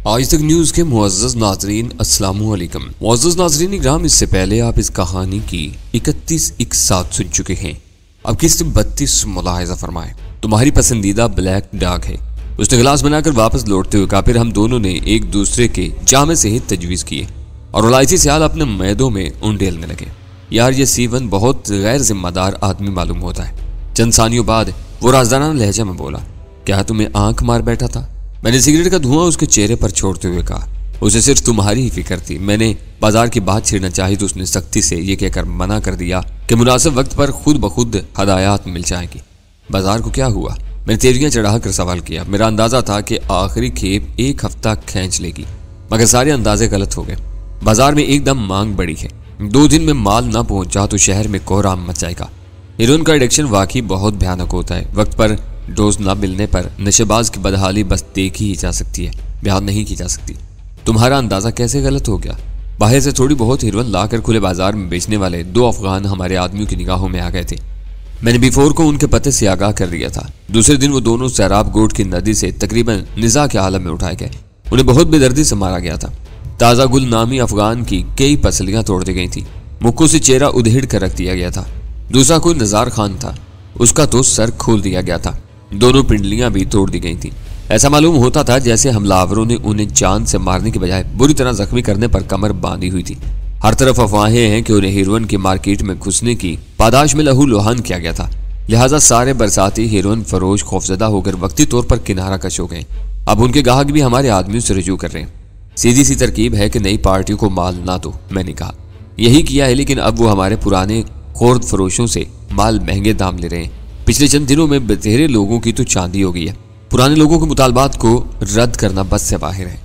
आज तक न्यूज के मुअज़्ज़ज़ नाज़रीन अस्सलामु अलैकुम। मुअज़्ज़ज़ नाज़रीन इकराम, इससे पहले आप इस कहानी की 31 एक साथ सुन चुके हैं। अब किस्त 32 मुलाहिज़ा फरमाए। तुम्हारी पसंदीदा ब्लैक डॉग है। उसने गिलास बनाकर वापस लौटते हुए कहा। फिर हम दोनों ने एक दूसरे के जामे से तजवीज़ किए और इलायची सियाल अपने मैदों में उंडेलने लगे। यार ये सीवन बहुत गैर जिम्मेदार आदमी मालूम होता है। चंद सानियों बाद वो राजदाना लहजा में बोला, क्या तुम्हें आंख मार बैठा था? मैंने सिगरेट का धुआं उसके चेहरे पर छोड़ते हुए कहा, उसे सिर्फ तुम्हारी ही फिक्र थी। मैंने बाजार की बात छेड़ना चाही तो उसने सख्ती से ये कहकर मना कर दिया कि मुनासिब वक्त पर खुद ब खुद हदायत मिल जाएगी। बाजार को क्या हुआ? मैंने तेरियां चढ़ाकर सवाल किया। मेरा अंदाजा था कि आखिरी खेप एक हफ्ता खींच लेगी, मगर सारे अंदाजे गलत हो गए। बाजार में एकदम मांग बढ़ी है। 2 दिन में माल ना पहुंचा तो शहर में कोहराम मच जाएगा। हेरोइन का एडिक्शन वाकई बहुत भयानक होता है। वक्त पर डोज ना मिलने पर नशेबाज की बदहाली बस देखी ही जा सकती है, बयान नहीं की जा सकती। तुम्हारा अंदाजा कैसे गलत हो गया? बाहर से थोड़ी बहुत हेरोइन लाकर खुले बाजार में बेचने वाले 2 अफगान हमारे आदमियों की निगाहों में आ गए थे। मैंने बिफोर को उनके पते से आगाह कर दिया था। दूसरे दिन वो दोनों सैराब गोट की नदी से तकरीबन निजा के आलम में उठाए गए। उन्हें बहुत बेदर्दी से मारा गया था। ताज़ा गुल नामी अफगान की कई पसलियां तोड़ दी गई थी। मुक्कों से चेहरा उधेड़ कर रख दिया गया था। दूसरा कोई नजार खान था, उसका तो सर खोल दिया गया था। दोनों पिंडलियां भी तोड़ दी गई थी। ऐसा मालूम होता था जैसे हमलावरों ने उन्हें जान से मारने के बजाय बुरी तरह जख्मी करने पर कमर बांधी हुई थी। हर तरफ अफवाहें हैं कि उन्हें हेरोइन की मार्केट में घुसने की पादाश में लहू लुहान किया गया था। लिहाजा सारे बरसाती हेरोइन फरोश खौफजदा होकर वक्ती तौर पर किनारा कश हो गए। अब उनके गाहक भी हमारे आदमियों से रजू कर रहे हैं। सीधी सी तरकीब है कि नई पार्टियों को माल ना दो। मैंने कहा यही किया है, लेकिन अब वो हमारे पुराने खुर्द फरोशों से माल महंगे दाम ले रहे हैं। पिछले चंद दिनों में बतेरे लोगों की तो चांदी हो गई है। पुराने लोगों के मुतालबात को रद्द करना बस से बाहर है।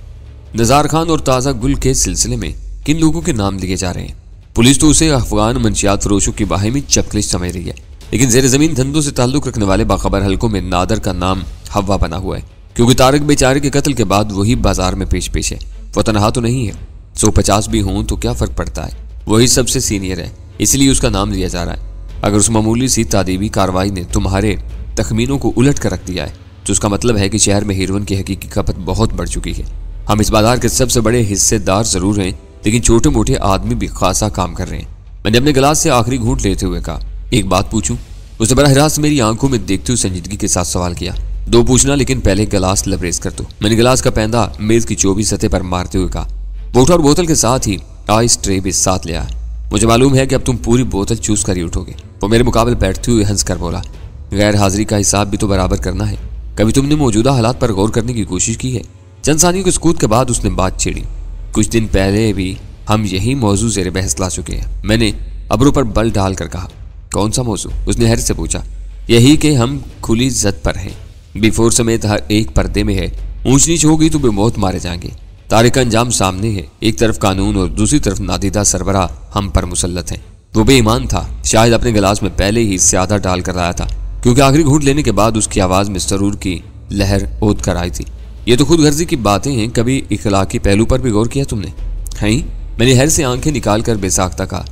नजार खान और ताज़ा गुल के सिलसिले में किन लोगों के नाम लिए जा रहे हैं? पुलिस तो उसे अफगान मंशियात फरोशों की बाहिमी चपकलिश समझ रही है, लेकिन जेर जमीन धंधों से ताल्लुक रखने वाले बाखबर हलकों में नादर का नाम हवा बना हुआ है, क्योंकि तारक बेचारे के कत्ल के बाद वही बाजार में पेश है। वो तनहा तो नहीं है। 150 भी हों तो क्या फर्क पड़ता है, वही सबसे सीनियर है, इसलिए उसका नाम लिया जा रहा है। अगर उस मामूली सी तादीबी कार्रवाई ने तुम्हारे तखमीनों को उलट कर रख दिया है तो उसका मतलब है कि शहर में हेरोइन की हकीकी खपत बहुत बढ़ चुकी है। हम इस बाजार के सबसे बड़े हिस्सेदार जरूर हैं, लेकिन छोटे मोटे आदमी भी खासा काम कर रहे हैं। मैंने अपने गिलास से आखिरी घूंट लेते हुए कहा, एक बात पूछूं? उसने बराह रास्त मेरी आंखों में देखते हुए संजीदगी के साथ सवाल किया। 2 पूछना, लेकिन पहले गिलास लबरेज कर दो। मैंने गिलास का पैंदा मेज की चौबी सतह पर मारते हुए कहा। वो उठा और बोतल के साथ ही आइस ट्रे भी साथ ले आया। मुझे मालूम है कि अब तुम पूरी बोतल चूस कर ही उठोगे। वो मेरे मुकाबले बैठते हुए हंस कर बोला, गैर हाजिरी का हिसाब भी तो बराबर करना है। कभी तुमने मौजूदा हालात पर गौर करने की कोशिश की है? चंद सानियों के सुकूत के बाद उसने बात छेड़ी। कुछ दिन पहले भी हम यही मौजू ज़ेरे बहस ला चुके हैं। मैंने अबरों पर बल डाल कर कहा। कौन सा मौजू? उसने हैरत से पूछा। यही कि हम खुली जद पर हैं। बिफोर समेत हर एक पर्दे में है। ऊंच नीच होगी तो बेमौत मारे जाएंगे। तारीख का अंजाम सामने है। एक तरफ कानून और दूसरी तरफ नादीदा सरबरा हम पर मुसल्लत हैं। वो बेईमान था, शायद अपने गिलास में पहले ही ज्यादा डाल कर लाया था, क्योंकि आखिरी घूंट लेने के बाद उसकी आवाज में सरूर की लहर ओद कर आई थी। ये तो खुद गर्जी की बातें हैं। कभी इखलाकी पहलू पर भी गौर किया तुमने? हैं? मैंने हैर से आंखें निकाल कर बेसाख्ता कहा,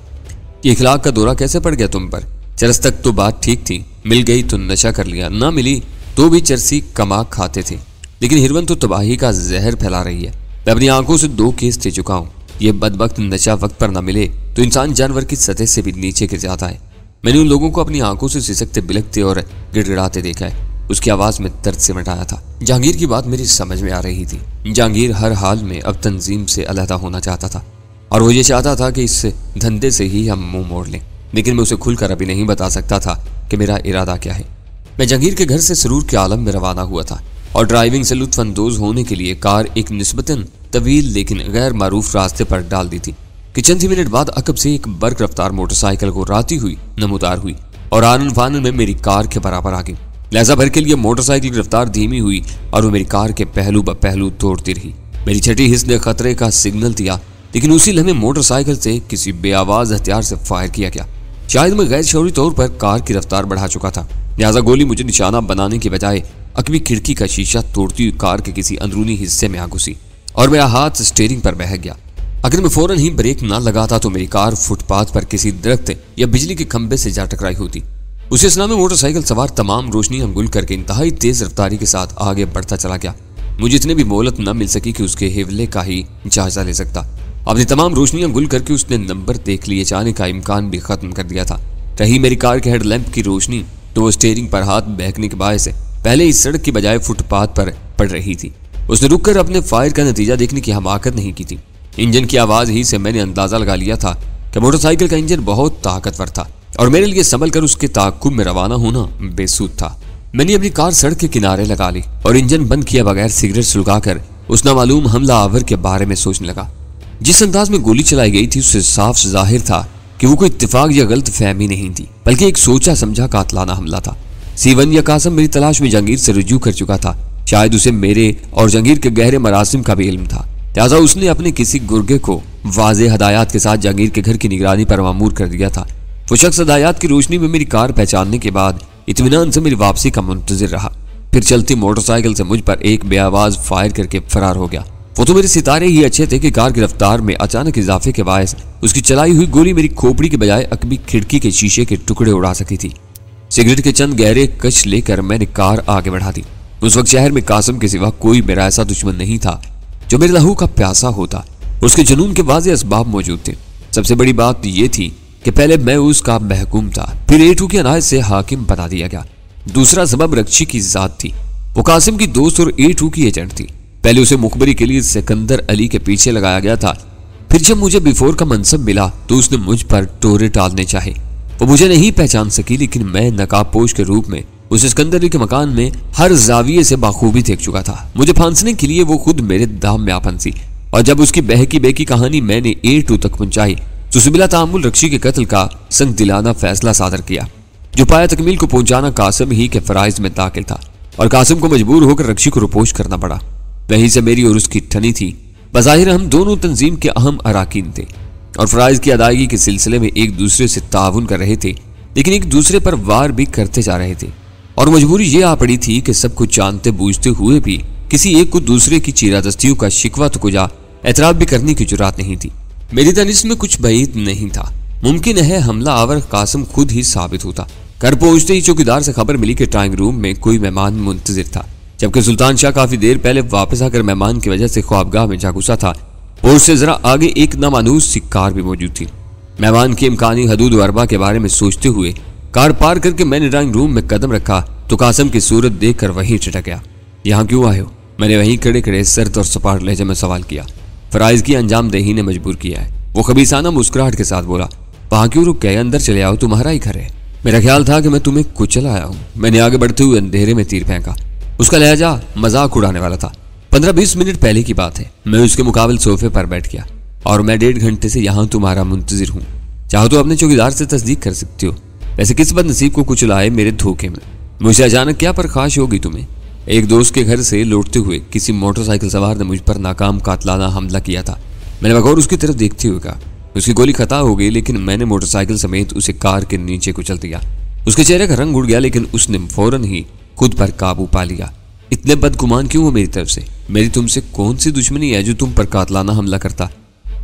इखलाक का दौरा कैसे पड़ गया तुम पर? चरस तक तो बात ठीक थी, मिल गई तो नशा कर लिया, ना मिली तो भी चरसी कमा खाते थे। लेकिन हिरवन तो तबाही का जहर फैला रही है। मैं अपनी आंखों से 2 केस दे चुका हूँ। ये बदबख्त नशा वक्त पर न मिले तो इंसान जानवर की सतह से भी नीचे गिर जाता है। मैंने उन लोगों को अपनी आंखों से सिसकते बिलकते और गिड़गिड़ाते देखा है। उसकी आवाज में दर्द सिमट आया था। जहांगीर की बात मेरी समझ में आ रही थी। जहांगीर हर हाल में अब तंजीम से अलहदा होना चाहता था और वो ये चाहता था कि इस धंधे से ही हम मुंह मोड़ लें, लेकिन मैं उसे खुलकर अभी नहीं बता सकता था कि मेरा इरादा क्या है। मैं जहांगीर के घर से सरूर के आलम में रवाना हुआ था और ड्राइविंग से लुत्फानंदोज होने के लिए कार एक निस्बतन तवील लेकिन गैर मारूफ रास्ते पर डाल दी थी कि चंद ही मिनट बाद अकब से एक बर्क रफ्तार मोटरसाइकिल को राती हुई नमूदार हुई और आनन फानन में मेरी कार के बराबर आ गई। लहजा भर के लिए मोटरसाइकिल की रफ्तार धीमी हुई और वो मेरी कार के पहलू ब पहलू तोड़ती रही। मेरी छठी हिस्स ने खतरे का सिग्नल दिया, लेकिन उसी लम्हे मोटरसाइकिल से किसी बेआवाज हथियार से फायर किया गया। शायद मैं गैर शौरी तौर पर कार की रफ्तार बढ़ा चुका था, लिहाजा गोली मुझे निशाना बनाने के बजाय अकबी खिड़की का शीशा तोड़ती हुई कार के किसी अंदरूनी हिस्से में आ घुसी और मेरा हाथ स्टीयरिंग पर बह गया। अगर मैं फौरन ही ब्रेक ना लगाता तो मेरी कार फुटपाथ पर किसी दरख्त या बिजली के खंभे से जा टकराई होती। उसी असना में मोटरसाइकिल सवार तमाम रोशनियां गुल करके इंतहाई तेज रफ्तारी के साथ आगे बढ़ता चला गया। मुझे इतने भी मोहलत न मिल सकी कि उसके हिवले का ही जायजा ले सकता। अपनी तमाम रोशनियां गुल करके उसने नंबर देख लिए जाने का इम्कान भी खत्म कर दिया था। रही मेरी कार के हेडलैम्प की रोशनी तो वो स्टीयरिंग पर हाथ बहकने के बायस पहले इस सड़क की बजाय फुटपाथ पर पड़ रही थी। उसने रुककर अपने फायर का नतीजा देखने की हमाकत नहीं की थी। इंजन की आवाज ही से मैंने अंदाजा लगा लिया था कि मोटरसाइकिल का इंजन बहुत ताकतवर था और मेरे लिए संभल कर उसके ताकुब में रवाना होना बेसूद था। मैंने अपनी कार सड़क के किनारे लगा ली और इंजन बंद किए बगैर सिगरेट सुलगाकर उस नामालूम हमला आवर के बारे में सोचने लगा। जिस अंदाज में गोली चलाई गई थी उससे साफ जाहिर था कि वो कोई इत्तेफाक या गलत फहमी नहीं थी, बल्कि एक सोचा समझा कातलाना हमला था। सीवन या कासम मेरी तलाश में जहांगीर से रुजू कर चुका था। शायद उसे मेरे और जहांगीर के गहरे मरासिम का भी इल्म था, लिहाजा उसने अपने किसी गुर्गे को वाज़े हदायत के साथ जहांगीर के घर की निगरानी पर मामूर कर दिया था। वो शख्स हदायत की रोशनी में मेरी कार पहचानने के बाद इत्मीनान से मेरी वापसी का मुंतजिर रहा, फिर चलती मोटरसाइकिल से मुझ पर एक बेआवाज फायर करके फरार हो गया। वो तो मेरे सितारे ही अच्छे थे कि कार की रफ्तार में अचानक इजाफे के बायस उसकी चलाई हुई गोली मेरी खोपड़ी के बजाय अकबी खिड़की के शीशे के टुकड़े उड़ा सकी थी। सिगरेट के चंद गहरे कश लेकर मैंने कार आगे बढ़ा दी। उस वक्त शहर में कासम के सिवा कोई मेरा ऐसा दुश्मन नहीं था जो मेरे लहू का प्यासा होता। उसके जुनून के वाज़े असबाब मौजूद थे। सबसे बड़ी बात यह थी कि पहले मैं उसका महकूम था, फिर A2 की अनायत से हाकिम बना दिया गया। दूसरा सबब रक्षी की जात थी। वो कासिम की दोस्त और A2 की एजेंट थी। पहले उसे मुखबरी के लिए सिकंदर अली के पीछे लगाया गया था, फिर जब मुझे बिफोर का मनसब मिला तो उसने मुझ पर टोरे टालने चाहे। वो मुझे नहीं पहचान सकी, लेकिन मैं नकाबपोश के रूप में उस सिकंदर अली के मकान में हर जाविये से बाखूबी देख चुका था। मुझे फांसने के लिए वो खुद मेरे दाम में आ फंसी और जब उसकी बहकी बेकी कहानी मैंने A2 तक पहुंचाई तो सुबिला तामुल रक्षी के कत्ल का संग दिलाना फैसला सादर किया, जो पाया तकमील को पहुंचाना कासिम ही के फराइज में दाखिल था और कासिम को मजबूर होकर रक्षी को रुपोश करना पड़ा। वहीं से मेरी और उसकी ठनी थी। बज़ाहिर हम दोनों तंजीम के अहम अराकीन थे और फराइज की अदायगी के सिलसिले में एक दूसरे से ताउन कर रहे थे, लेकिन एक दूसरे पर वार भी करते जा रहे थे। और मजबूरी ये आ पड़ी थी कि सब कुछ जानते बूझते हुए भी किसी एक को दूसरे की चीरादस्तियों का शिकवा तो कुजा एतराफ भी करने की जुरात नहीं थी। मेरी तनिस में कुछ बैद नहीं था। मुमकिन है हमला आवर कासिम खुद ही साबित होता। घर पहुंचते ही चौकीदार से खबर मिली कि ड्राइंग रूम में कोई मेहमान मुंतजिर था, जबकि सुल्तान शाह काफी देर पहले वापस आकर मेहमान की वजह से ख्वाबगाह में जा घुसा था और उससे जरा आगे एक नामानूस सी कार भी मौजूद थी। मेहमान की इम्कानी हदूद अरबा के बारे में सोचते हुए कार पार करके मैंने ड्राइंग रूम में कदम रखा तो कासिम की सूरत देखकर वहीं ठिठक गया। यहाँ क्यों आए हो? मैंने वहीं खड़े खड़े सर्द और सपाट लहजे में सवाल किया। फराइज की अंजाम दही ने मजबूर किया है। वो खबीसाना मुस्कुराहट के साथ बोला, वहां क्यों रुक गए? अंदर चले आओ, तुम्हारा ही घर है। मेरा ख्याल था कि मैं तुम्हें कुचल आया हूँ। मैंने आगे बढ़ते हुए अंधेरे में तीर फेंका। उसका लहजा मजाक उड़ाने वाला था। 15-20 मिनट पहले की बात है। मैं उसके मुकाबले सोफे पर बैठ गया और मैं 1.5 घंटे से यहाँ तुम्हारा मुंतजिर हूँ। चाहो तो अपने चौकीदार से तस्दीक कर सकती हो। वैसे किस बदनसीब को कुचल आए मेरे धोखे में? मुझसे अचानक क्या परखाश होगी तुम्हें? एक दोस्त के घर से लौटते हुए किसी मोटरसाइकिल सवार ने मुझ पर नाकाम कातलाना हमला किया था। मैंने बगौर उसकी तरफ देखते हुए कहा, उसकी गोली खता हो गई, लेकिन मैंने मोटरसाइकिल समेत उसे कार के नीचे कुचल दिया। उसके चेहरे का रंग उड़ गया, लेकिन उसने फौरन ही खुद पर काबू पा लिया। इतने बदगुमान क्यों हो मेरी तरफ से? मेरी तुमसे कौन सी दुश्मनी है जो तुम पर कातलाना हमला करता?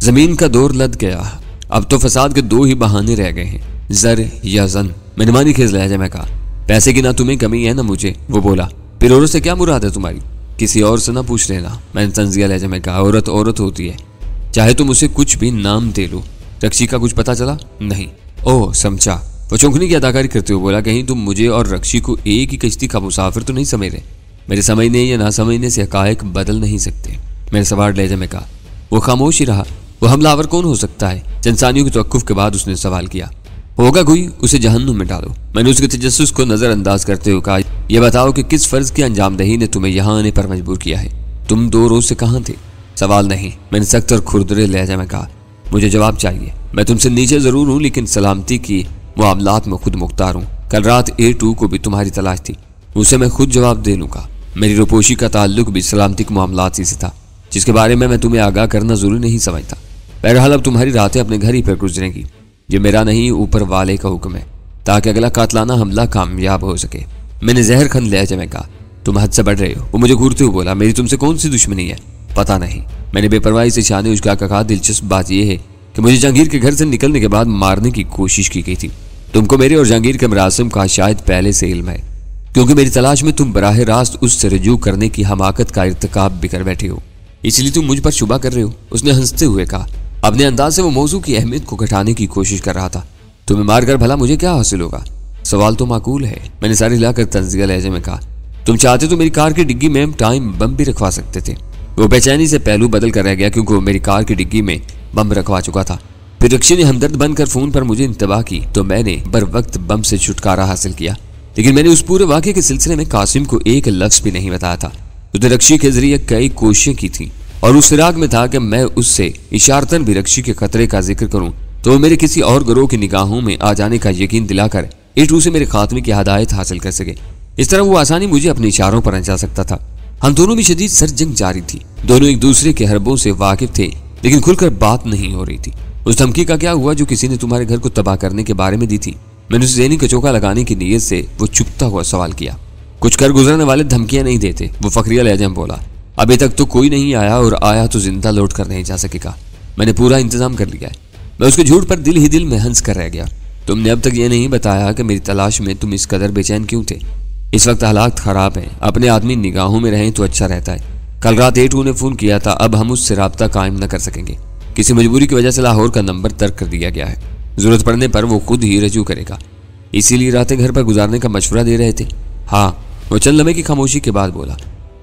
जमीन का दौर लद गया, अब तो फसाद के 2 ही बहाने रह गए हैं, जर या जन। मैंने मानी खेज लहजे में कहा, पैसे की ना तुम्हें कमी है ना मुझे। वो बोला, फिर औरत से क्या मुराद है तुम्हारी? किसी और से ना पूछ लेना। मैंने तंजिया लहजे में कहा, औरत औरत होती है, चाहे तुम उसे कुछ भी नाम दे लो। रक्षी का कुछ पता चला? नहीं। ओह समझा। वो चौंकने की अदाकारी करते हुए बोला, कहीं तुम मुझे और रक्षी को एक ही कश्ती का मुसाफिर तो नहीं समझ रहे? मेरे समझने या ना समझने से हकायक बदल नहीं सकते। मैंने सवार लहजे में कहा। वो खामोश ही रहा। वो हमलावर कौन हो सकता है? चंद की तवक्कुफ के बाद उसने सवाल किया, होगा कोई, उसे जहन्नुम में डालो। मैंने उसके तजस्सुस को नजरअंदाज करते हुए कहा, यह बताओ कि किस फर्ज की अंजामदही ने तुम्हें यहाँ आने पर मजबूर किया है? तुम 2 रोज से कहाँ थे? सवाल नहीं। मैंने सख्त और खुरदरे लहजे में कहा, मुझे जवाब चाहिए। मैं तुमसे नीचे जरूर हूँ, लेकिन सलामती की मामलात में खुद मुख्तार हूँ। कल रात A2 को भी तुम्हारी तलाश थी, उसे मैं खुद जवाब दे लूंगा। मेरी रुपोशी का ताल्लुक भी सलामती के मामलात से था, जिसके बारे में मैं तुम्हें आगाह करना जरूरी नहीं समझता। बहरहाल अब तुम्हारी रातें अपने घर ही पर गुजरेंगी। ये मेरा नहीं, ऊपर वाले का हुक्म है, ताकि अगला कातलाना हमला कामयाब हो सके। मैंने जहर खन लहजे में कहा, तुम हद से बढ़ रहे हो। वो मुझे घूरते हुए बोला, मेरी तुमसे कौन सी दुश्मनी है? पता नहीं। मैंने बेपरवाही से शाने उजगा कर कहा, दिलचस्प बात यह है कि मुझे जहांगीर के घर से निकलने के बाद मारने की कोशिश की गई थी। तुमको मेरे और जहांगीर के मरासिम का शायद पहले से इल्म है। क्योंकि मेरी तलाश में तुम बराह रास्त उससे रजू करने की हमाकत का इर्तिकाब भी कर बैठे हो, इसलिए तुम मुझ पर शुबा कर रहे हो। उसने हंसते हुए कहा। अपने अंदाज से वो मौजू की अहमियत को घटाने की कोशिश कर रहा था। तुम्हें मारकर भला मुझे क्या हासिल होगा? सवाल तो माकूल है, मैंने सारी हिलाकर तंजिया लहजे में कहा। तुम चाहते तो मेरी कार की डिग्गी में टाइम बम भी रखवा सकते थे। वो बेचैनी से पहलू बदल कर रह गया, क्योंकि वो मेरी कार की डिग्गी में बम रखवा चुका था। फिर रक्षी ने हमदर्द बनकर फोन पर मुझे इंतबाह की तो मैंने बर वक्त बम से छुटकारा हासिल किया। लेकिन मैंने उस पूरे वाक़े के सिलसिले में कासिम को एक लफ्ज़ भी नहीं बताया था। उसने रक्षी के जरिए कई कोशिशें की थी और उस फिराक में था कि मैं उससे इशारतन भी रक्षी के खतरे का जिक्र करूं तो वो मेरे किसी और गिरोह की निगाहों में आ जाने का यकीन दिलाकर इटू से मेरे खात्मे की हदायत हासिल कर सके। इस तरह वो आसानी मुझे अपने इशारों पर अंजा सकता था। हम दोनों में शदीद सरजंग जारी थी। दोनों एक दूसरे के हरबों से वाकिफ थे, लेकिन खुलकर बात नहीं हो रही थी। उस धमकी का क्या हुआ जो किसी ने तुम्हारे घर को तबाह करने के बारे में दी थी? मैंने उसे ज़हनी कचौका लगाने की नीयत से वो चुपता हुआ सवाल किया। कुछ कर गुजरने वाले धमकियां नहीं देते, वो फखरिया लहजे में बोला। अभी तक तो कोई नहीं आया, और आया तो जिंदा लौट कर नहीं जा सकेगा। मैंने पूरा इंतजाम कर लिया है। मैं उसके झूठ पर दिल ही दिल में हंस कर रह गया। तुमने अब तक ये नहीं बताया कि मेरी तलाश में तुम इस कदर बेचैन क्यों थे? इस वक्त हालात खराब हैं, अपने आदमी निगाहों में रहें तो अच्छा रहता है। कल रात एटू ने फोन किया था, अब हम उससे राब्ता कायम न कर सकेंगे। किसी मजबूरी की वजह से लाहौर का नंबर तर्क कर दिया गया है। जरूरत पड़ने पर वो खुद ही रजू करेगा, इसीलिए रातें घर पर गुजारने का मशवरा दे रहे थे। हाँ, वो चंद लम्हे की खामोशी के बाद बोला।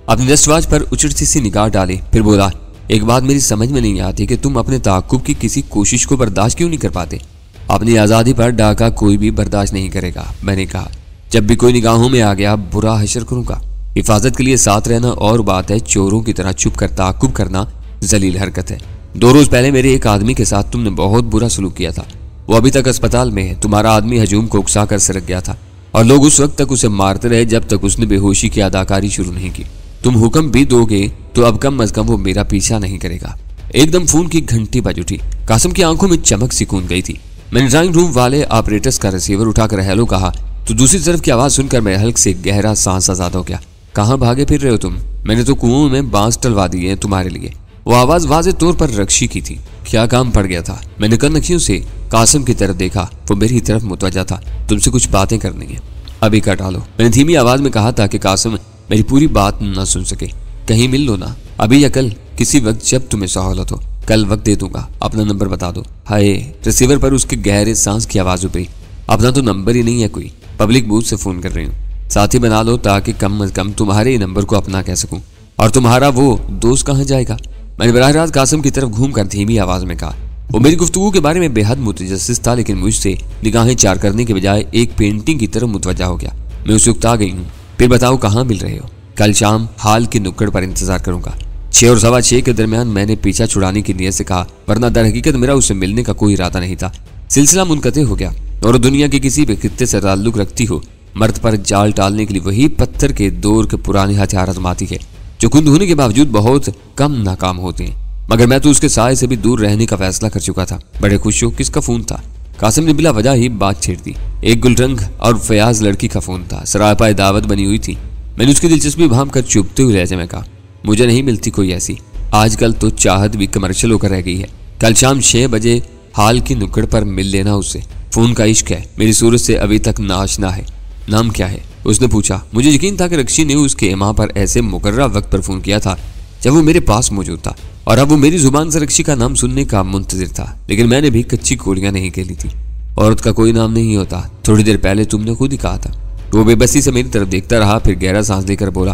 अपनी दस्तवाज पर उचटती सी निगाह डाली, फिर बोला, एक बात मेरी समझ में नहीं आती कि तुम अपने ताक़ुब की किसी कोशिश को बर्दाश्त क्यों नहीं कर पाते? अपनी आज़ादी पर डाका कोई भी बर्दाश्त नहीं करेगा। मैंने कहा, जब भी कोई निगाहों में आ गया बुरा हशर करूंगा। हिफाजत के लिए साथ रहना और बात है, चोरों की तरह छुप कर ताक़ुब करना जलील हरकत है। 2 रोज पहले मेरे एक आदमी के साथ तुमने बहुत बुरा सलूक किया था। वो अभी तक अस्पताल में है। तुम्हारा आदमी हजूम को उकसा कर सिरक गया था और लोग उस वक्त तक उसे मारते रहे जब तक उसने बेहोशी की अदाकारी शुरू नहीं की। तुम हुक्म भी दोगे तो अब कम अज कम वो मेरा पीछा नहीं करेगा। एकदम फोन की घंटी बज उठी। कासिम की आंखों में चमक सी कूद गई थी। मैंने ड्राइंग रूम वाले ऑपरेटर्स का रिसीवर उठाकर हेलो कहा तो दूसरी तरफ की आवाज सुनकर मैं हल्क से गहरा सांस आजाद हो गया। कहाँ भागे फिर रहे हो तुम? मैंने तो कुओं में बांस टलवा दिए हैं तुम्हारे लिए। वो आवाज वाज़े तौर पर रक्षी की थी। क्या काम पड़ गया था? मैंने कनखियों से कासिम की तरफ देखा। वो मेरी तरफ मुतवज्जा था। तुमसे कुछ बातें करनी है, अभी कर डालो। मैंने धीमी आवाज में कहा ताकि कासिम मेरी पूरी बात न सुन सके। कहीं मिल लो ना, अभी या कल, किसी वक्त जब तुम्हें सहूलत हो। कल वक्त दे दूंगा, अपना नंबर बता दो। हाय, रिसीवर पर उसके गहरे सांस की आवाज उभरी। अपना तो नंबर ही नहीं है कोई, पब्लिक बूथ से फोन कर रही हूँ। साथी बना लो ताकि कम अज कम तुम्हारे ही नंबर को अपना कह सकूं। और तुम्हारा वो दोस्त कहाँ जाएगा? मैंने बराह रास्त कासिम की तरफ घूमकर धीमी आवाज में कहा। वो मेरी गुफ्तगू के बारे में बेहद मुतजस्सिस था, लेकिन मुझसे निगाहें चार करने के बजाय एक पेंटिंग की तरफ मुतवज्जा हो गया। मैं उसे उकता गई हूँ। फिर बताओ कहाँ मिल रहे हो? कल शाम हाल की नुक्कड़ पर इंतजार करूंगा। 6 और 6:15 के दरमियान मैंने पीछा छुड़ाने की नीयत से कहा, वरना दर हकीकत मेरा उससे मिलने का कोई इरादा नहीं था। सिलसिला मुनक़ते हो गया और दुनिया के किसी भी खित्ते से ताल्लुक रखती हो मर्द पर जाल टालने के लिए वही पत्थर के दौर के पुराने हथियार आजमाती है जो खुद होने के बावजूद बहुत कम नाकाम होते हैं। मगर मैं तो उसके साए से भी दूर रहने का फैसला कर चुका था। बड़े खुश हो। किसका फोन था? कासिम ने बिला वजह ही बात छेड़ दी। एक गुलरंग और फयाज लड़की का फोन था। सरापाए दावत बनी हुई थी। मैंने उसकी दिलचस्पी भाम कर चुपते हुए लहजे में कहा, मुझे नहीं मिलती कोई ऐसी। आजकल तो चाहत भी कमर्शियल होकर रह गई है। कल शाम 6 बजे हाल की नुक्कड़ पर मिल लेना उससे। फोन का इश्क है, मेरी सूरत से अभी तक नाशना है। नाम क्या है? उसने पूछा। मुझे यकीन था कि रक्षी ने उसके माँ पर ऐसे मुकर्रर वक्त पर फोन किया था जब वो मेरे पास मौजूद था, और अब वो मेरी जुबान से रक्षी का नाम सुनने का मुंतजिर था। लेकिन मैंने भी कच्ची गोलियां नहीं खेली थी। औरत का कोई नाम नहीं होता, थोड़ी देर पहले तुमने खुद ही कहा था। वो बेबसी से मेरी तरफ देखता रहा, फिर गहरा सांस लेकर बोला,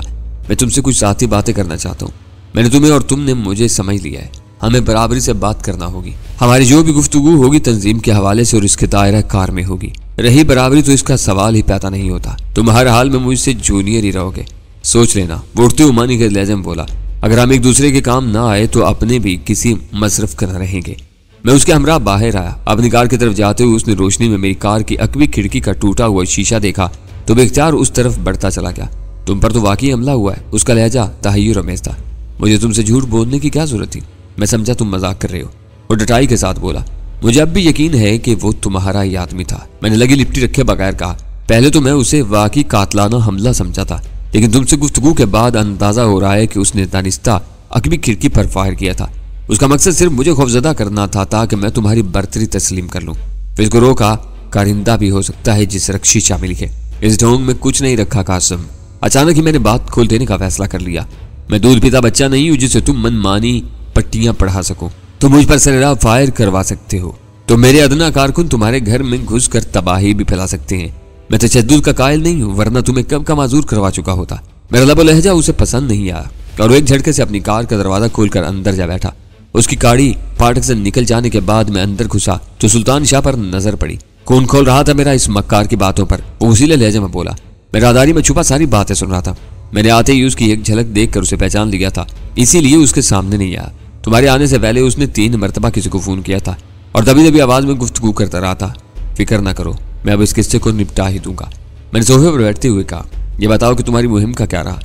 मैं तुमसे कुछ साथी बातें करना चाहता हूँ। मैंने तुम्हें और तुमने मुझे समझ लिया है। हमें बराबरी से बात करना होगी। हमारी जो भी गुफ्तगू होगी तंजीम के हवाले से और इसके दायरा कार में होगी। रही बराबरी तो इसका सवाल ही पैदा नहीं होता। तुम हर हाल में मुझसे जूनियर ही रहोगे, सोच लेना। वो उठते उमानी के लहजे में बोला, अगर हम एक दूसरे के काम ना आए तो अपने भी किसी मसरफ कर रहेंगे। मैं उसके हमरा बाहर आया। अपनी कार की तरफ जाते हुए उसने रोशनी में मेरी कार की अकवी खिड़की का टूटा हुआ शीशा देखा तो बेख्तियार उस तरफ बढ़ता चला गया। तुम पर तो वाकई हमला हुआ है। उसका लहजा तहय्युर अमेज़ था। मुझे तुमसे झूठ बोलने की क्या जरूरत थी? मैं समझा तुम मजाक कर रहे हो। वो डटाई के साथ बोला, मुझे अब भी यकीन है कि वो तुम्हारा ही आदमी था। मैंने लगी लिपटी रखे बगैर कहा, पहले तो मैं उसे वाकई कातलाना हमला समझा था, लेकिन तुमसे गुफ्तगू के बाद अंदाजा हो रहा है कि उसने दानिस्ता अकबी खिड़की पर फायर किया था। उसका मकसद सिर्फ मुझे खौफजदा करना था ताकि मैं तुम्हारी बर्तरी तस्लीम कर लूं। फिर इसको रोका, कारिंदा भी हो सकता है जिस रक्षी शामिल है। इस ढोंग में कुछ नहीं रखा कासिम। अचानक ही मैंने बात खोल देने का फैसला कर लिया। मैं दूध पीता बच्चा नहीं हूं जिसे तुम मनमानी पट्टियां पढ़ा सको। तुम मुझ पर सरेआम फायर करवा सकते हो तो मेरे अदना कारकुन तुम्हारे घर में घुसकर तबाही भी फैला सकते हैं। मैं तशद्दुद का कायल नहीं हूं, वरना तुम्हें कब का माजूर करवा चुका होता। मेरा लबो लहजा उसे पसंद नहीं आया और एक झटके से अपनी कार का दरवाजा खोलकर अंदर जा बैठा। उसकी गाड़ी फाटक से निकल जाने के बाद मैं अंदर घुसा तो सुल्तान शाह पर नजर पड़ी। कौन खोल रहा था मेरा इस मक्कार की बातों पर। उसीले लहजे में बोला। मैं राहदारी में छुपा सारी बातें सुन रहा था। मैंने आते ही उसकी एक झलक देखकर उसे पहचान लिया था, इसीलिए उसके सामने नहीं आया। तुम्हारे आने से पहले उसने 3 मरतबा किसी को फोन किया था और दबी दबी आवाज में गुफ्तगू करता रहा था। फिक्र ना करो, मैं अब इस किस्से को निपटा ही दूंगा। मैंने सोफे पर बैठते हुए कहा, यह बताओ कि तुम्हारी मुहिम का क्या रहा।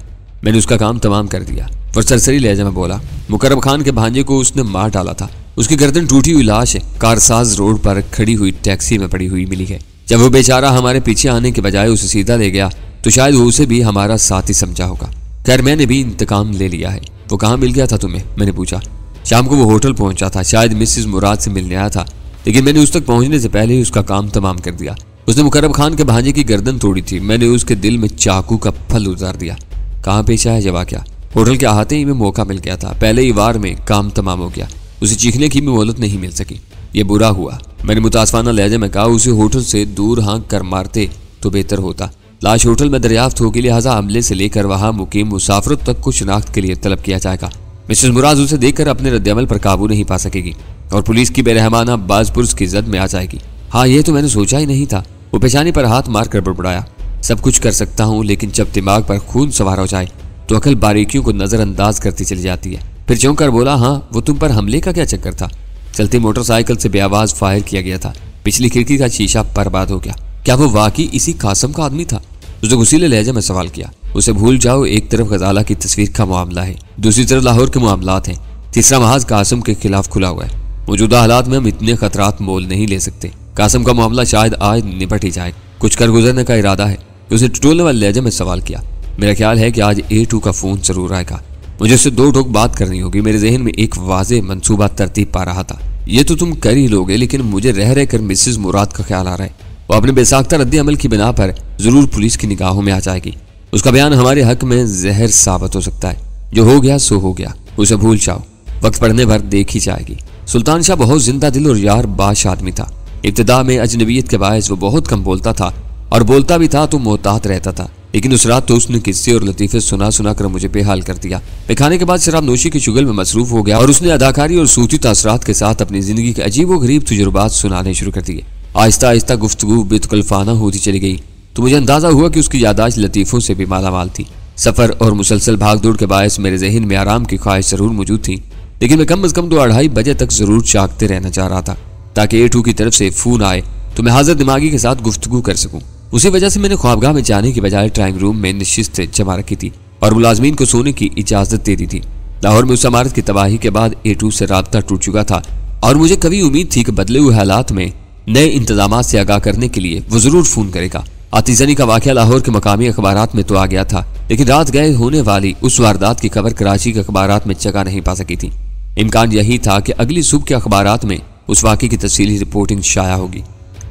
मैंने उसका काम तमाम कर दिया। फिर सरसरी लहजे में बोला, मुकर्रम खान के भांजे को उसने मार डाला था। उसकी गर्दन टूटी हुई लाश है कारसाज रोड पर खड़ी हुई टैक्सी में पड़ी हुई मिली है। जब वो बेचारा हमारे पीछे आने के बजाय उसे सीधा ले गया तो शायद वो उसे भी हमारा साथी समझा होगा। खैर मैंने भी इंतकाम ले लिया है। वो कहाँ मिल गया था तुम्हें? मैंने पूछा। शाम को वो होटल पहुंचा था, शायद मिसेस मुराद से मिलने आया था, लेकिन मैंने उस तक पहुंचने से पहले ही उसका काम तमाम कर दिया। उसने मुकर्रम खान के भांजे की गर्दन तोड़ी थी। मैंने उसके दिल में चाकू का फल उतार दिया। कहाँ पेश आया जवा क्या? होटल के आते ही में मौका मिल गया था। पहले ही वार में काम तमाम हो गया। उसे चीखने की भी मोहलत नहीं मिल सकी। ये बुरा हुआ, मैंने मुतासफाना लहजे में कहा। उसे होटल से दूर हाँक कर मारते तो बेहतर होता। लाश होटल में दरियाफ्त होगी, लिहाजा अमले से लेकर वहां मुकीम मुसाफिरों तक को शिनाख्त के लिए तलब किया जाएगा। मिसेस मुराद उसे देखकर अपने रद्दअमल पर काबू नहीं पा सकेगी और पुलिस की बेरहमाना बाजपुरस की जद में आ जाएगी। हाँ, ये तो मैंने सोचा ही नहीं था। वो पेशानी पर हाथ मार कर बड़बड़ाया। सब कुछ कर सकता हूँ, लेकिन जब दिमाग पर खून सवार हो जाए तो अकल बारीकियों को नजरअंदाज करती चली जाती है। फिर चौंक कर बोला, हाँ वो तुम पर हमले का क्या चक्कर था? चलती मोटरसाइकिल से बेआवाज फायर किया गया था। पिछली खिड़की का शीशा बर्बाद हो गया। क्या वो वाकई इसी कासम का आदमी था? उसने गुस्सीले लहजे में सवाल किया। उसे भूल जाओ, एक तरफ गजाला की तस्वीर का मामला है, दूसरी तरफ लाहौर के मामलात हैं, तीसरा महाज कासम के खिलाफ खुला हुआ है। मौजूदा हालात में हम इतने खतरात मोल नहीं ले सकते। कासम का मामला शायद आज निपट ही जाए। कुछ कर गुजरने का इरादा है? उसने टटोलने वाले लहजे में सवाल किया। मेरा ख्याल है कि आज A2 का फोन जरूर आएगा। मुझे उससे 2 टोक बात करनी होगी। मेरे जहन में एक वाज़ेह मंसूबा तरतीब पा रहा था। ये तो तुम कर ही लोगे, लेकिन मुझे रह रह कर मिसेस मुराद का ख्याल आ रहा है। वो अपने बेसाख्ता रद्द अमल की बिना पर जरूर पुलिस की निगाहों में आ जाएगी। उसका बयान हमारे हक में जहर साबित हो सकता है। जो हो गया सो हो गया, उसे भूल जाओ। वक्त पड़ने भर देखी जाएगी। सुल्तान शाह बहुत जिंदा दिल और यार बाश आदमी था। इब्तिदा में अजनबियत के बायस वो बहुत कम बोलता था और बोलता भी था तो मोहतात रहता था। लेकिन उस रात तो उसने किस्से और लतीफे सुना सुना कर मुझे बेहाल कर दिया। मैं खाने के बाद शराब नोशी की शुगल में मसरूफ हो गया और उसने अदाकारी और सूती तासरात के साथ अपनी जिंदगी के अजीब व गरीब तजुर्बात सुनाने शुरू कर दिए। आहिस्ता आहिस्ता गुफ्तगू बेतकल्फाना होती चली गई तो मुझे अंदाजा हुआ कि उसकी यादाश्त लतीफ़ों से भी मालामाल थी। सफ़र और मुसलसल भागदौड़ के बायस मेरे जहन में आराम की ख्वाहिश जरूर मौजूद थी, लेकिन मैं कम अज़ कम 2-2:30 बजे तक जरूर जागते रहना चाह रहा था ताकि A2 की तरफ से फ़ोन आए तो मैं हाजिर दिमागी के साथ गुफ्तगू कर सकूँ। उसी वजह से मैंने ख्वाबगाह में जाने की बजाय ड्राइंग रूम में नशिस्त जमा रखी थी और मुलाजमीन को सोने की इजाज़त दे दी थी। लाहौर में उस इमारत की तबाही के बाद A2 से राब्ता टूट चुका था और मुझे कभी उम्मीद थी कि बदले हुए हालात में नए इंतजाम से आगाह करने के लिए वो जरूर फोन करेगा। आतिजनी का वाकया लाहौर के मकामी अखबारात में तो आ गया था, लेकिन रात गए होने वाली उस वारदात की खबर कराची के अखबारात में जगह नहीं पा सकी थी। इम्कान यही था कि अगली सुबह के अखबारात में उस वाकये की तफसीली रिपोर्टिंग शाया होगी।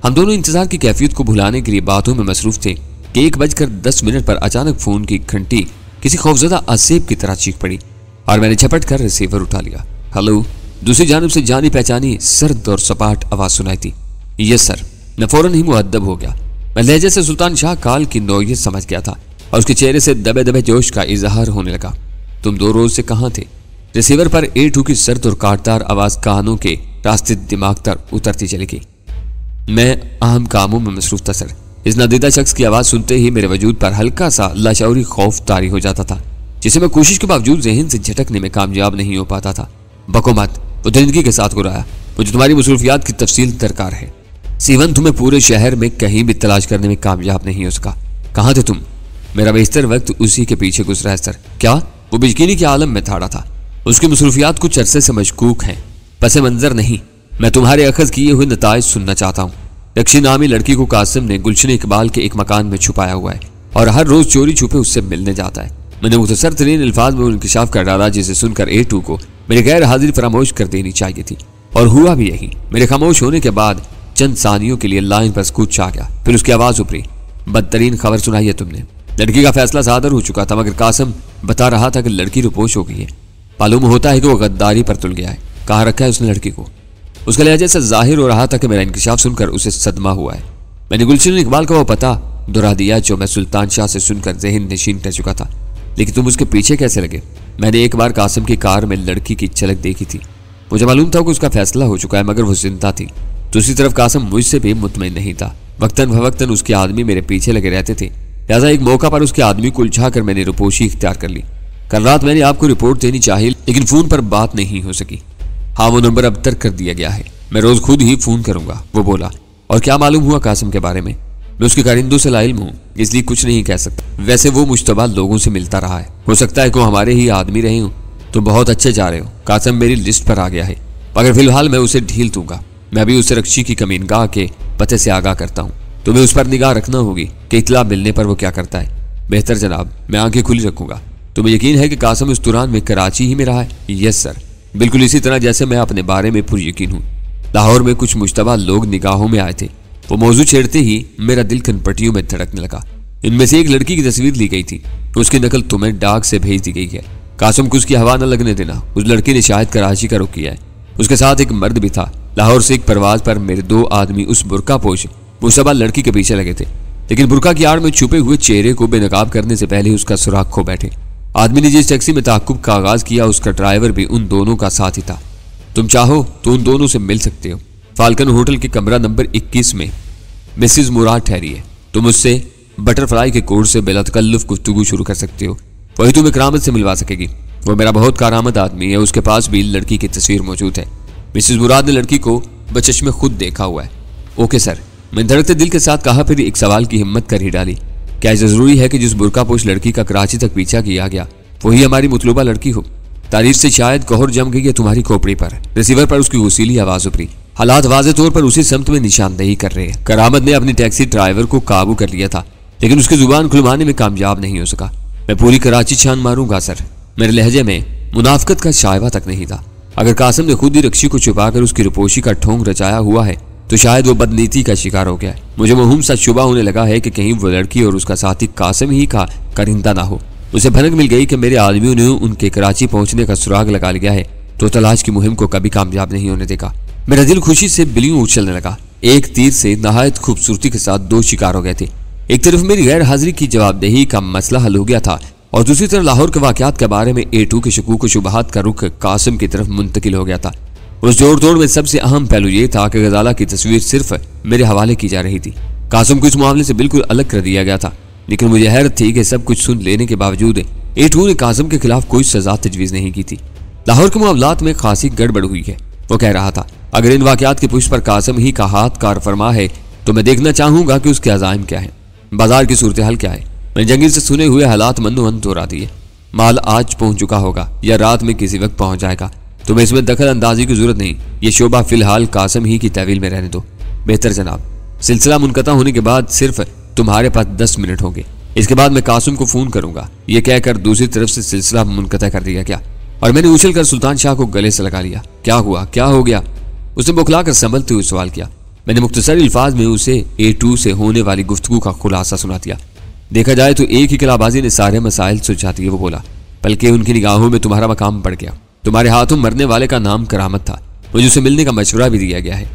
हम दोनों इंतजार की कैफियत को भुलाने के लिए बातों में मसरूफ थे कि 1:10 पर अचानक फोन की घंटी किसी खौफजदा असेब की तरह चीख पड़ी और मैंने झपट कर रिसीवर उठा लिया। हेलो। दूसरी जानब से जानी पहचानी सर्द और सपाट आवाज सुनाई थी। Yes sir. मैं फौरन ही मुअद्दब हो गया। मैं लहजे से सुल्तान शाह काल की नौयत समझ गया था और उसके चेहरे से दबे दबे जोश का इजहार होने लगा। तुम 2 रोज से कहाँ थे? रिसीवर पर A2 की सर्द और काटदार आवाज कानों के रास्ते दिमाग तक उतरती चली गई। मैं अहम कामों में मसरूफ था सर। इस नादीदा शख्स की आवाज सुनते ही मेरे वजूद पर हल्का सा लाशौरी खौफ तारी हो जाता था, जिसे मैं कोशिश के बावजूद जहन से झटकने में कामयाब नहीं हो पाता था। बको मत, वो दरिंदगी के साथ गुराया। मुझे तुम्हारी मसरूफियात की तफसील दरकार है। सीवन तुम्हें पूरे शहर में कहीं भी तलाश करने में कामयाब नहीं हो सका। कहाँ थे तुम? मेरा बेहतर वक्त उसी के पीछे गुजरा है सर। क्या? वो बिजकीनी के आलम में थाड़ा था। उसकी मसरूफियात कुछ अरसे से मशकूक हैं, पसे मंजर नहीं। मैं तुम्हारे अखज़ किए हुए नताइज सुनना चाहता हूँ। रक्षी नामी लड़की को कासिम ने गुलशन इकबाल के एक मकान में छुपाया हुआ है और हर रोज चोरी छुपे उससे मिलने जाता है। मैंने मुख्तसर तरीन अल्फाज में इंकिशाफ कर डाला, जिसे सुनकर A2 को मेरी गैर हाजिरी फरामोश कर देनी चाहिए थी और हुआ भी यही। मेरे खामोश होने के बाद चंद सानियों के लिए लाइन पर स्कूच आ गया, फिर उसकी आवाज उभरी। बदतरीन खबर सुनाई है तुमने। लड़की का फैसला सादर हो चुका था, मगर कासिम बता रहा था कि लड़की रुपोश हो गई है। मालूम होता है कि वो गद्दारी पर तुल गया है। कहाँ रखा है उसने लड़की को? उसके लहजे से जाहिर हो रहा था कि मेरा इंकशाफ सुनकर उसे सदमा हुआ है। मैंने गुलशन इकबाल का वो पता दोहरा दिया जो मैं सुल्तान शाह से सुनकर ज़हन नशीन कर चुका था। लेकिन तुम उसके पीछे कैसे लगे? मैंने एक बार कासिम की कार में लड़की की झलक देखी थी। मुझे मालूम था कि उसका फैसला हो चुका है, मगर वो जिंदा थी। दूसरी तरफ कासिम मुझसे भी मुतमईन नहीं था। वक्तन फवक्तन उसके आदमी मेरे पीछे लगे रहते थे। लिहाजा एक मौका पर उसके आदमी को उलझा कर मैंने रुपोशी इख्तियार कर ली। कल रात मैंने आपको रिपोर्ट देनी चाहिए, लेकिन फोन पर बात नहीं हो सकी। हाँ, वो नंबर अब तक कर दिया गया है। मैं रोज खुद ही फोन करूंगा, वो बोला। और क्या मालूम हुआ कासिम के बारे में? मैं उसके कारिंदों से लाइल्म हूँ, इसलिए कुछ नहीं कह सकता। वैसे वो मुश्तबा लोगों से मिलता रहा है, हो सकता है कि वो हमारे ही आदमी रहे हो। तो बहुत अच्छे जा रहे हो। कासिम मेरी लिस्ट पर आ गया है, मगर फिलहाल मैं उसे ढील दूंगा। मैं अभी उसे रक्षी की कमीनगाह के पते से आगाह करता हूँ। तुम्हें उस पर निगाह रखना होगी कि इतला मिलने पर वो क्या करता है। बेहतर जनाब, मैं आंखें खुली रखूंगा। तुम्हें यकीन है कि कासिम इस दौरान में कराची ही में रहा है? यस सर, बिल्कुल इसी तरह जैसे मैं अपने बारे में पुर यकीन हूँ। लाहौर में कुछ मुश्तबा लोग निगाहों में आए थे। वो मौजू छेड़ते ही मेरा दिल कनपटियों में धड़कने लगा। इनमें से एक लड़की की तस्वीर ली गई थी, उसकी नकल तुम्हें डाक से भेज दी गई है। कासिम को उसकी हवा न लगने देना। उस लड़की ने शायद कराची का रुख किया है। उसके साथ एक मर्द भी था। लाहौर से एक परवाज पर मेरे 2 आदमी उस बुरका पोश मुश्तबा लड़की के पीछे लगे थे, लेकिन बुरका की आड़ में छुपे हुए चेहरे को बेनकाब करने से पहले उसका सुराग खो बैठे। आदमी ने जिस टैक्सी में ताक़ुब का आगाज किया, उसका ड्राइवर भी उन दोनों का साथ ही था। तुम चाहो तो उन दोनों से मिल सकते हो। फाल्कन होटल के कमरा नंबर 21 में मिसिज मुराद ठहरी है। तुम उससे बटरफ्लाई के कोड से बिला तकल्लुफ गुफ्तगू शुरू कर सकते हो। वही तुम्हें करामत से मिलवा सकेगी। वो मेरा बहुत कारामद आदमी है। उसके पास भी लड़की की तस्वीर मौजूद है। मिसिज मुराद ने लड़की को बचश्मे खुद देखा हुआ है। ओके सर, मैंने धड़कते दिल के साथ कहा। फिर एक सवाल की हिम्मत कर ही डाली। क्या जरूरी है कि जिस बुरकापोश लड़की का कराची तक पीछा किया गया वही हमारी मतलूबा लड़की हो? तारीफ से शायद कोहर जम गई है तुम्हारी खोपड़ी पर। रिसीवर पर उसकी वसीली आवाज उभरी। हालात वाज़े तौर पर उसी समत में निशानदेही कर रहे हैं। करामत ने अपनी टैक्सी ड्राइवर को काबू कर लिया था, लेकिन उसकी जुबान खुलवाने में कामयाब नहीं हो सका। मैं पूरी कराची छान मारूंगा सर। मेरे लहजे में मुनाफकत का शायबा तक नहीं था। अगर कासिम ने खुद ही रक्षी को छुपाकर उसकी रुपोशी का ढोंग रचाया हुआ है तो शायद वो बदनीति का शिकार हो गया है। मुझे महूम सा शुबा होने लगा है कि कहीं वो लड़की और उसका साथी कासिम ही का करिंदा ना हो। उसे भनक मिल गई कि मेरे आदमियों ने उनके कराची पहुंचने का सुराग लगा लिया है तो तलाश की मुहिम को कभी कामयाब नहीं होने देगा। मेरा दिल खुशी से बिलियों उछलने लगा। एक तीर से नहायत खूबसूरती के साथ 2 शिकार हो गए थे। एक तरफ मेरी गैर हाजिरी की जवाबदेही का मसला हल हो गया था और दूसरी तरफ लाहौर के वाकयात के बारे में A2 के शकूक व शुबहात का रुख कासिम की तरफ मुंतकिल हो गया था। उस जोड़ तोड़ में सबसे अहम पहलू ये था कि गजाला की तस्वीर सिर्फ मेरे हवाले की जा रही थी। कासिम को इस मामले से बिल्कुल अलग कर दिया गया था, लेकिन मुझे हैरत थी कि सब कुछ सुन लेने के बावजूद A2 ने कासिम के खिलाफ कोई सजा तजवीज़ नहीं की थी। लाहौर के मामलात में खासी गड़बड़ हुई है। वो कह रहा था, अगर इन वाकयात की पुष्ट पर कासिम ही का हाथ कार फरमा है तो मैं देखना चाहूंगा कि उसके अज़ाइम क्या है, बाजार की सूरत हाल क्या है। मैंने जंगीर से सुने हुए हालात मंदोमंद दोहरा दिए। माल आज पहुंच चुका होगा या रात में किसी वक्त पहुंच जाएगा। तुम्हें इसमें दखल अंदाजी की जरूरत नहीं। ये शोबा फिलहाल कासिम ही की तहवील में रहने दो। बेहतर जनाब। सिलसिला मुनक़ता होने के बाद सिर्फ तुम्हारे पास 10 मिनट होंगे। इसके बाद मैं कासिम को फोन करूंगा। ये कहकर दूसरी तरफ से सिलसिला मुनक़ता कर दिया गया और मैंने उछलकर सुल्तान शाह को गले से लगा लिया। क्या हुआ, क्या हो गया? उसने बौखलाकर संभलते हुए सवाल किया। मैंने मुख्तसर अल्फाज में उसे A2 से होने वाली गुफ्तगू का खुलासा सुना दिया। देखा जाए तो एक ही किलाबाजी ने सारे मसाइल सुलझा दिए, वो बोला। बल्कि उनकी निगाहों में तुम्हारा मकाम बढ़ गया। तुम्हारे हाथों मरने वाले का नाम करामत था। मुझे उसे मिलने का मशवरा भी दिया गया है।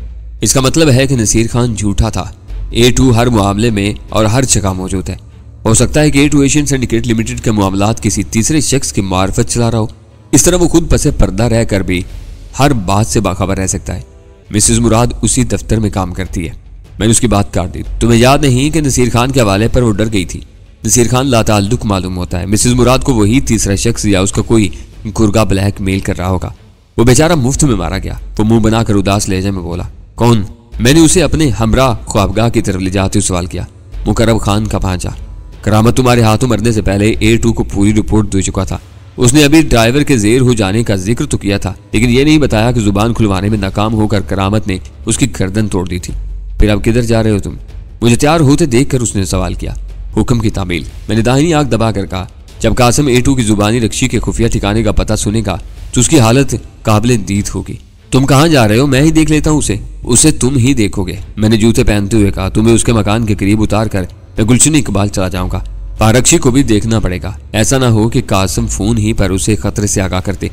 इसका मतलब है कि नसीर खान झूठा था। A2 हर मामले में और हर जगह मौजूद है। हो सकता है कि A2 एशियन सिंडिकेट लिमिटेड के मामलात किसी तीसरे शख्स की मार्फत चला रहा हो। इस तरह वो खुद पसे पर्दा रहकर भी हर बात से बाखबर रह सकता है। मिसेज मुराद उसी दफ्तर में काम करती है। मैंने उसकी बात काट दी। तुम्हें याद नहीं कि नसीर खान के हवाले पर वो डर गई थी? नसीर खान लाताल्लुक मालूम होता है। मिसेज मुराद को वही तीसरा शख्स या उसका कोई गुर्गा ब्लैक मेल कर रहा होगा। वो बेचारा मुफ्त में मारा गया। वो मुंह बनाकर उदास लहजे में बोला। कौन? मैंने उसे अपने हमरा ख्वाबगाह की तरफ ले जाते हुए सवाल किया। मुकर्रम खान का भांजा। करामत तुम्हारे हाथों मरने से पहले A2 को पूरी रिपोर्ट दे चुका था। उसने अभी ड्राइवर के जेर हो जाने का जिक्र तो किया था, लेकिन यह नहीं बताया कि जुबान खुलवाने में नाकाम होकर करामत ने उसकी गर्दन तोड़ दी थी। फिर अब किधर जा रहे हो तुम? मुझे तैयार होते देखकर उसने सवाल किया। हुक्म की तामील। मैंने दाहिनी आंख दबाकर कहा। जब कासिम A2 की जुबानी रक्षी के खुफिया ठिकाने का पता सुनेगा तो उसकी हालत काबिल दीद होगी। तुम कहाँ जा रहे हो? मैं ही देख लेता हूँ उसे। उसे तुम ही देखोगे, मैंने जूते पहनते हुए कहा। तुम्हें उसके मकान के करीब उतार कर मैं गुलशन इकबाल चला जाऊंगा। पारक्षी को भी देखना पड़ेगा, ऐसा ना हो कि कासिम फोन ही पर उसे खतरे से आगाह कर दे।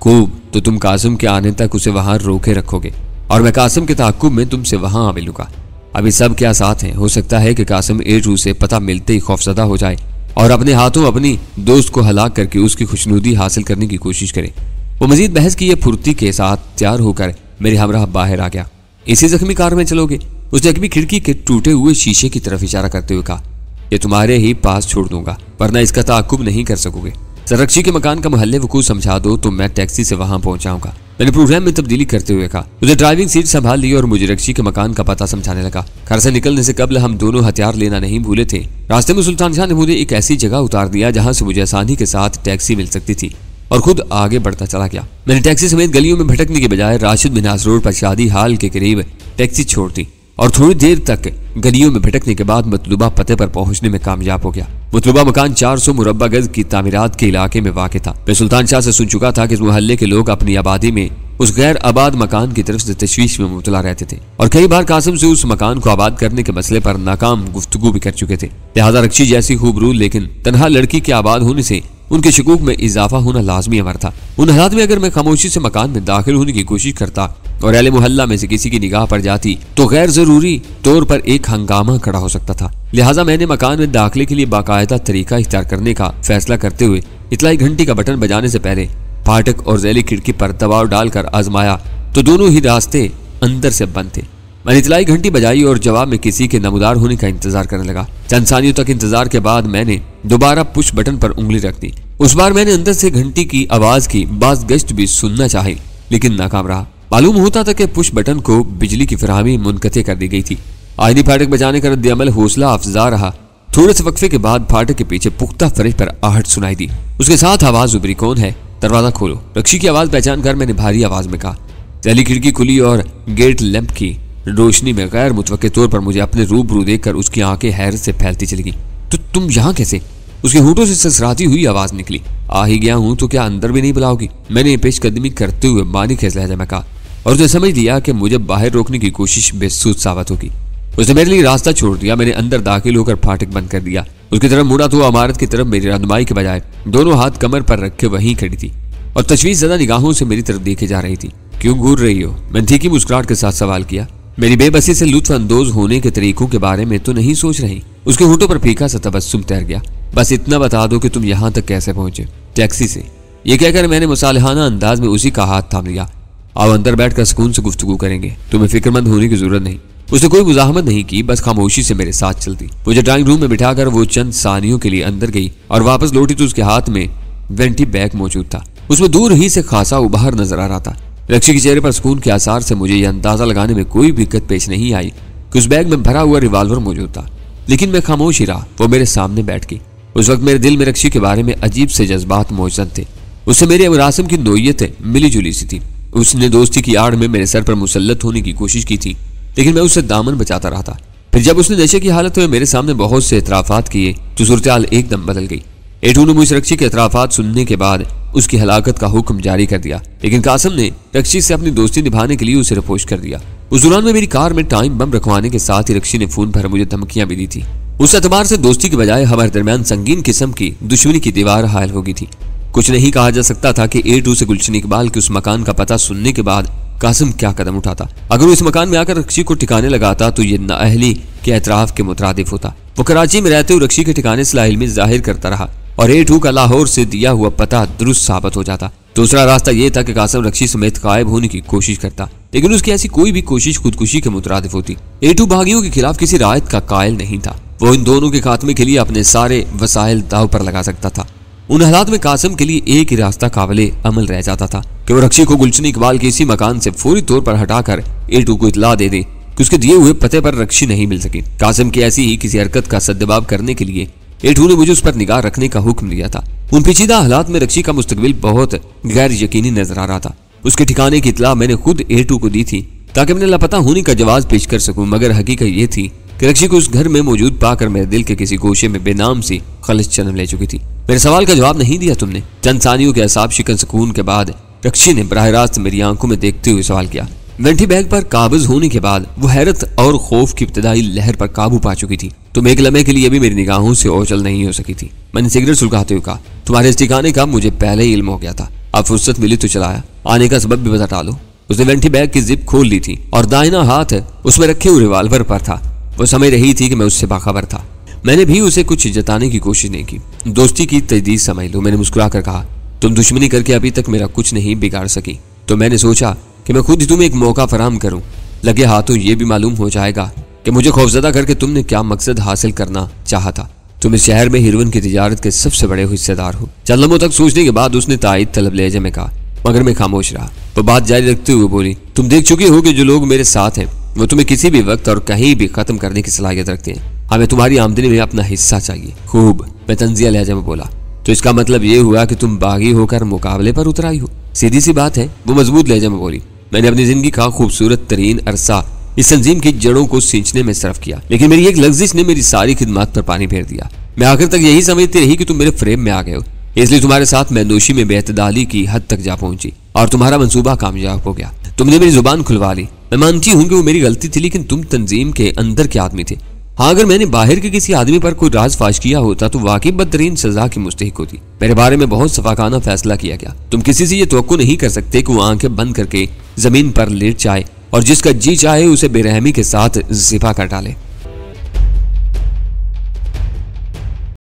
खूब, तो तुम कासिम के आने तक उसे वहां रोके रखोगे और मैं कासिम के ताक़ुब में तुमसे वहां आ मिलूंगा। अभी सब क्या साथ हैं, हो सकता है कि कासिम A2 से पता मिलते ही खौफजदा हो जाए और अपने हाथों अपनी दोस्त को हलाक करके उसकी खुशनुदी हासिल करने की कोशिश करे। वो मजीद बहस की फुर्ती के साथ तैयार होकर मेरे हमराह बाहर आ गया। इसी जख्मी कार में चलोगे? उसने अकबी खिड़की के टूटे हुए शीशे की तरफ इशारा करते हुए कहा। ये तुम्हारे ही पास छोड़ दूंगा, वरना इसका ताक़ुब नहीं कर सकोगे। रक्षी के मकान का महल्ले वकूफ समझा दो तो मैं टैक्सी से वहां पहुंचाऊंगा। मैंने प्रोग्राम में तब्दीली करते हुए कहा। उसने ड्राइविंग सीट संभाल ली और मुझे रक्षी के मकान का पता समझाने लगा। घर से निकलने से कबल हम दोनों हथियार लेना नहीं भूले थे। रास्ते में सुल्तान शाह ने मुझे एक ऐसी जगह उतार दिया जहां से मुझे आसानी के साथ टैक्सी मिल सकती थी और खुद आगे बढ़ता चला गया। मैंने टैक्सी समेत गलियों में भटकने के बजाय राशिद मिनास रोड पर शादी हाल के करीब टैक्सी छोड़ दी और थोड़ी देर तक गलियों में भटकने के बाद मतलूबा पते पर पहुंचने में कामयाब हो गया। मतलूबा मकान 400 मुरब्बा गज की तामीरात के इलाके में वाक़ था। मैं सुल्तान शाह से सुन चुका था कि इस मोहल्ले के लोग अपनी आबादी में उस गैर आबाद मकान की तरफ से तशवीश में मुबतला रहते थे और कई बार कासिम से उस मकान को आबाद करने के मसले पर नाकाम गुफ्तगू भी कर चुके थे। लिहाजा रक्षी जैसी खूबरू लेकिन तनहा लड़की के आबाद होने से उनके शकूक में इजाफा होना लाजमी अमर था। उन हालात में अगर मैं खामोशी से मकान में दाखिल होने की कोशिश करता और अहले मोहल्ला में से किसी की निगाह पर जाती तो गैर जरूरी तौर पर एक हंगामा खड़ा हो सकता था। लिहाजा मैंने मकान में दाखिले के लिए बाकायदा तरीका इख्तियार करने का फैसला करते हुए इतलाई घंटी का बटन बजाने से पहले फाटक और जैली खिड़की पर दबाव डालकर आजमाया तो दोनों ही रास्ते अंदर से बंद थे। मैंने इतलाई घंटी बजाई और जवाब में किसी के नमूदार होने का इंतजार करने लगा। चंद सानियों तक इंतजार के बाद मैंने दोबारा पुश बटन पर उंगली रख दी। उस बार मैंने अंदर से घंटी की आवाज की बाज गश्त भी सुनना चाही लेकिन नाकाम रहा। मालूम होता था कि पुश बटन को बिजली की फराहमी मुनक़ते कर दी गई थी। आईनी फाटक बजाने का रद्द-ए-अमल हौसला अफजा रहा। थोड़े से वक्फे के बाद फाटक के पीछे पुख्ता फर्श पर आहट सुनाई दी। उसके साथ आवाज उभरी, कौन है? दरवाजा खोलो। रक्षी की आवाज पहचान कर मैंने भारी आवाज में कहा। जैली खिड़की खुली और गेट लैंप की रोशनी में गैर मुतवक्के तौर पर मुझे अपने रूबरू देखकर उसकी आंखें हैरत से फैलती चली गई। तो तुम यहाँ कैसे? उसके होठों से ससराती हुई आवाज निकली। आ ही गया हूं तो क्या अंदर भी नहीं बुलाओगी? मैंने पेशकदमी करते हुए मानिक लहजे में कहा और उसने समझ लिया कि मुझे बाहर रोकने की कोशिश बेसूद साबित होगी। उसने मेरे लिए रास्ता छोड़ दिया। मैंने अंदर दाखिल होकर फाटक बंद कर दिया। उसकी तरफ मुड़ा तो इमारत की तरफ मेरी रहनुमाई के बजाय दोनों हाथ कमर पर रखे वहीं खड़ी थी और तशवीश ज़दा निगाहों से मेरी तरफ देखे जा रही थी। क्यों घूर रही हो? मैंने तीखी मुस्कुराहट के साथ सवाल किया। मेरी बेबसी से लुत्फ अंदोज होने के तरीकों के बारे में तो नहीं सोच रही? उसके होठों पर फीका सा तबस्सुम तैर गया। बस इतना बता दो कि तुम यहाँ तक कैसे पहुंचे? टैक्सी से। ये कहकर मैंने मुसालिहाना अंदाज में उसी का हाथ थाम लिया। आओ अंदर बैठकर सुकून से गुफ्तगू करेंगे, तुम्हें फिक्रमंद होने की जरूरत नहीं। उसने कोई मुजाहमत नहीं की, बस खामोशी से मेरे साथ चलती। मुझे ड्राइंग रूम में बिठाकर वो चंद सानियों के लिए अंदर गई और वापस लौटी तो उसके हाथ में वेंटी बैग मौजूद था। उसमें दूर ही से खासा उबाहर नजर आ रहा था। रक्षी के चेहरे पर सुकून के आसार से मुझे यह अंदाजा लगाने में कोई दिक्कत पेश नहीं आई कि उस बैग में भरा हुआ रिवाल्वर मौजूद था। लेकिन मैं खामोश ही रहा। वो मेरे सामने बैठ गई। उस वक्त मेरे दिल में रक्षी के बारे में अजीब से जज्बात मौजूद थे। उससे मेरे मुरासिम की नोयत मिली जुली सी थी। उसने दोस्ती की आड़ में मेरे सर पर मुसल्लत होने की कोशिश की थी लेकिन मैं उससे दामन बचाता रहा था। फिर जब उसने नशे की हालत में मेरे सामने बहुत से एतराफात किए तो सूरत-ए-हाल एकदम बदल गई। A2 ने मुझे रक्षी के एतराफात सुनने के बाद उसकी हलाकत का हुक्म जारी कर दिया लेकिन कासिम ने रक्षी से अपनी दोस्ती निभाने के लिए उसे रपोश कर दिया। उस दौरान में मेरी कार में टाइम बम रखवाने के साथ ही रक्षी ने फोन पर मुझे धमकियां भी दी थी। उस एतबार से दोस्ती के बजाय हमारे दरमियान संगीन किस्म की दुश्मनी की दीवार हायल हो गई थी। कुछ नहीं कहा जा सकता था कि A2 से गुलशन इकबाल के उस मकान का पता सुनने के बाद कासिम क्या कदम उठाता। अगर वो इस मकान में आकर रक्षी को ठिकाने लगाता तो ये नाअहली के एतराफ के मुतरादिफ होता। वो कराची में रहते हुए रक्षी के ठिकाने सलाहिल जाहिर करता रहा और A2 का लाहौर से दिया हुआ पता दुरुस्त साबित हो जाता। दूसरा रास्ता यह था कि कासिम रक्षी समेत गायब होने की कोशिश करता लेकिन उसकी ऐसी कोई भी कोशिश खुदकुशी के मुतरादिफ होती। A2 बागियों के खिलाफ किसी रायत का कायल नहीं था। वो इन दोनों के खात्मे के लिए अपने सारे वसाइल दाव पर लगा सकता था। उन हालात में कासिम के लिए एक ही रास्ता काबिले अमल रह जाता था कि वो रक्षी को गुलशन इकबाल के इसी मकान से फौरी तौर पर हटाकर A2 को इतला दे दे कि उसके दिए हुए पते पर रक्षी नहीं मिल सकी। कासिम की ऐसी ही किसी हरकत का सद्जवाब करने के लिए A2 ने मुझे उस पर निगाह रखने का हुक्म दिया था। उन पेचीदा हालात में रक्षी का मुस्तकबिल बहुत गैर यकीनी नजर आ रहा था। उसके ठिकाने की इतला मैंने खुद A2 को दी थी ताकि मैंने लापता होने का जवाब पेश कर सकूं, मगर हकीकत ये थी कि रक्षी को उस घर में मौजूद पाकर मेरे दिल के किसी गोशे में बेनाम सी खलिश जन्म ले चुकी थी। मेरे सवाल का जवाब नहीं दिया तुमने। चंद सानियों के असाब शिकन सुकून के बाद रक्षी ने बराह रास्त मेरी आंखों में देखते हुए सवाल किया। वेंटी बैग पर काबिज होने के बाद वो हैरत और खौफ की इब्तदाई लहर पर काबू पा चुकी थी। तुम एक लम्हे के लिए भी मेरी निगाहों से ओझल नहीं हो सकी थी। मैंने सिगरेट सुलगाते हुए कहा, तुम्हारे इस ठिकाने का मुझे पहले ही इल्म हो गया था। अब फुर्सत मिली तो चलाया, आने का सबब भी बता डालो। उसने वेंटी बैग की जिप खोल ली थी और दाहिना हाथ उसमें रखे हुए रिवाल्वर पर था। वो समझ रही थी कि मैं उससे बाखबर था। मैंने भी उसे कुछ जताने की कोशिश नहीं की। दोस्ती की तजदीद समझ लो, मैंने मुस्कुरा कर कहा। तुम दुश्मनी करके अभी तक मेरा कुछ नहीं बिगाड़ सकी, तो मैंने सोचा कि मैं खुद ही तुम्हें एक मौका फराहम करूं। लगे हाथों ये भी मालूम हो जाएगा कि मुझे खौफजदा करके तुमने क्या मकसद हासिल करना चाहा था। तुम इस शहर में हीरोइन की तिजारत के सबसे बड़े हिस्सेदार हो। चंद लम्हों तक सोचने के बाद उसने तायद तलब लहजे में कहा, मगर मैं खामोश रहा। वो बात जारी रखते हुए बोली, तुम देख चुके हो कि जो लोग मेरे साथ हैं वो तुम्हें किसी भी वक्त और कहीं भी खत्म करने की सलाहियत रखते हैं। हमें तुम्हारी आमदनी में अपना हिस्सा चाहिए। खूब, मैं तंजिया लहजे में बोला। तो इसका मतलब ये हुआ कि तुम बागी होकर मुकाबले पर उतर आई हो? सीधी सी बात है, वो मजबूत लहजे में बोली। मैंने अपनी जिंदगी का खूबसूरत तरीन अरसा इस तंजीम की जड़ों को सींचने में सर्फ किया, लेकिन मेरी एक लफ्जिश ने मेरी सारी खिदमत पर पानी फेर दिया। मैं आखिर तक यही समझती रही कि तुम मेरे फ्रेम में आ गए हो, इसलिए तुम्हारे साथ मैं दोषी में बेअतदाली की हद तक जा पहुंची और तुम्हारा मंसूबा कामयाब हो गया। तुमने मेरी जुबान खुलवा ली। मैं मानती हूँ कि वो मेरी गलती थी, लेकिन तुम तंजीम के अंदर के आदमी थे। हाँ, अगर मैंने बाहर के किसी आदमी पर कोई राज फाश किया होता तो वाकई बदतरीन सजा की मुस्तहिक होती। मेरे बारे में बहुत सफाकाना फैसला किया गया। तुम किसी से ये तवक्को नहीं कर सकते कि वो आंखें बंद करके जमीन पर लेट जाए और जिसका जी चाहे उसे बेरहमी के साथ ज़िबा कर डाले।